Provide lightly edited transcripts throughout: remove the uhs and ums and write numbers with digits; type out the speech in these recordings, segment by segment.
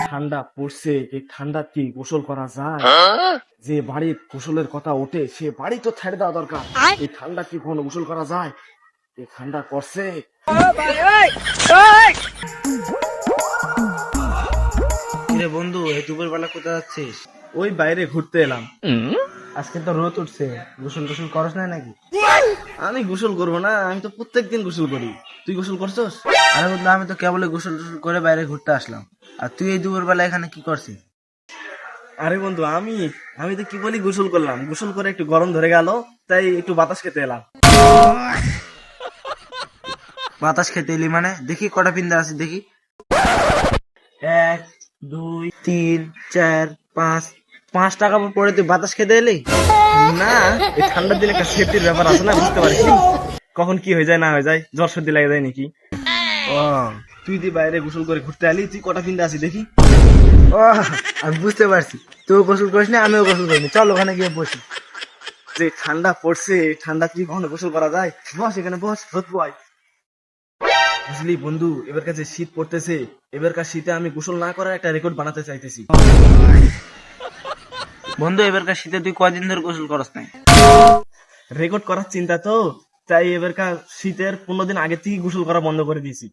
ঠান্ডা পড়ছে, এই ঠান্ডা কি গোসল করা যায়? যে বাড়ির গোসলের কথা ওঠে সে বাড়ি তো ছেড়ে দেওয়া দরকার। এই ঠান্ডা কি কোনো গোসল করা যায়? এই ঠান্ডা করছে। কিরে বন্ধু, এই দুপুর বেলা কোথায় যাচ্ছিস? ওই বাইরে ঘুরতে এলাম। আজকে তো রোদ উঠছে, গোসল টোসল করস না নাকি? আমি গোসল করবো না? আমি তো প্রত্যেকদিন গোসল করি। তুই গোসল করছস? আরে বন্ধু, আমি তো কেবল গোসল টোসল করে বাইরে ঘুরতে আসলাম, আর তুই এই দুপুর বেলা এখানে কি করছিস? আরে বন্ধু, আমি আমি তো কি বলি, গোসল করলাম। গোসল করে একটু গরম ধরে গেল, তাই একটু বাতাস খেতে এলাম। বাতাস খেতে এলি মানে? দেখি কটা পিন্দা আছে দেখি। 1 2 3 4 5 5 টাকা পরে তুই বাতাস খেতে এলি? না, এই ঠান্ডার দিনে একটা সেফটির ব্যাপার আছে না, বুঝতে পারিস? কখন কি হয়ে যায় না হয়ে যায়, জ্বর সর্দি লাগে যায় নাকি। ও তুই তুই বাইরে গোসল করে ঘুরতে আলি, তুই কটা পিন্দা আছি দেখি। ও, আমি বুঝতে পারছি, তুই গোসল করিস না, আমিও গোসল করিনি। চল ওখানে গিয়ে বসি। যে ঠান্ডা পড়ছে, এই ঠান্ডা কি কখনো গোসল করা যায়? বস এখানে, বস, রোদ পোয়াই। বুঝলি বন্ধু, এবার কাছে শীত পড়তেছে, এবারকার শীতে আমি গোসল না করার একটা রেকর্ড বানাতে চাইতেছি। বন্ধু, এবারকার শীতে তুই কয়দিন ধরে গোসল করস নাই? রেকর্ড করার চিন্তা তো, তাই এবারকার শীতের 15 দিন আগে থেকে গোসল করা বন্ধ করে দিয়েছি।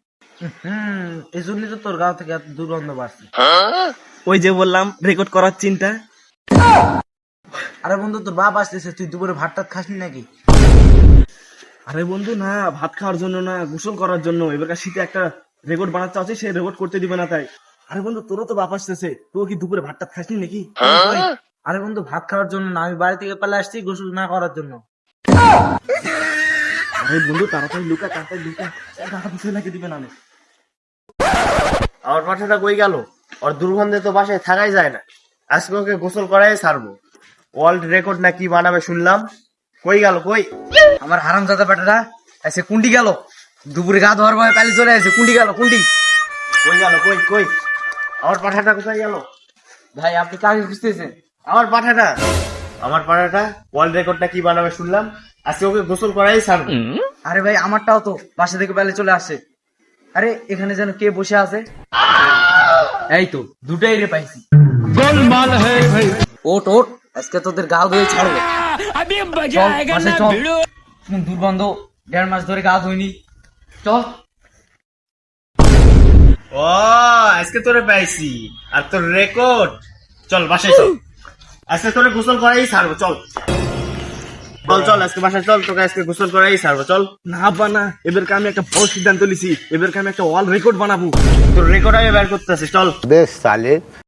এই জন্যই তো তোর গাও থেকে এত দুর্গন্ধ বাড়ছে। ওই যে বললাম, রেকর্ড করার চিন্তা। আরে বন্ধু, তোর বাপ আসতেছে, তুই দুপুরে ভাত টাত খাসনি নাকি? আরে বন্ধু না, ভাত খাওয়ার জন্য না, গোসল করার জন্য। এবারকার শীতে একটা রেকর্ড বানাতে চাচ্ছি, সেই রেকর্ড করতে দিবে না তাই। আরে বন্ধু, তোরও তো বাপ আসতেছে, তুই কি দুপুরে ভাত টাত খাসনি নাকি? আরে বন্ধু, ভাত খাওয়ার জন্য না, আমি বাড়ি থেকে পালা আসছি গোসল না করার জন্য। আরে বন্ধু, তাড়াতাড়ি লুকা, তাড়াতাড়ি লুকা, টাকা পিছনে লাগিয়ে দিবে না। আমার পাঠাটা কই গেল? ওর দুর্গন্ধে তো বাসায় থাকাই যায় না। আজকে ওকে গোসল করাই ছাড়বো। ওয়ার্ল্ড রেকর্ড না কি বানাবে শুনলাম। কই গেল কই? আমার হারামজাদা বেটাটা এসে কুন্ডি গেল, দুপুরে গা ধোয়ার ভয়ে পালি চলে আসে। কুন্ডি গেল, কুন্ডি কই গেল কই কই? আমার পাঠাটা কোথায় গেল? ভাই, আপনি কাকে খুঁজতেছেন? আমার পাঠাটা, আমার পাঠাটা ওয়ার্ল্ড রেকর্ড না কি বানাবে শুনলাম। আজকে ওকে গোসল করাই ছাড়বো। আরে ভাই, আমারটাও তো বাসা থেকে পালি চলে আসে। আরে এখানে যেন কে বসে আছে? এই তো দুটাই রে পাইছি। ওট ওট, আজকে তোদের গা ধুয়ে ছাড়বো। চল, বাসায় চল। কোন দুর্গন্ধ, 1.5 মাস ধরে গা ধুইনি। চল। ও, আজকে তোরে পাইছি। আর তোর রেকর্ড, চল বাসায় চল। আজকে তোরে গোসল করাই ছাড়বো, চল চল চল, আজকে বাসায় চল, তোকে আজকে গোসল করাই ছাড়বো, চল। না বানা, এবারকে আমি একটা বড় সিদ্ধান্ত নিছি, এবারকে আমি একটা ওয়ার্ল্ড রেকর্ড বানাবো। তোর রেকর্ড আমি বের করতেছি, চল। বেশ সালে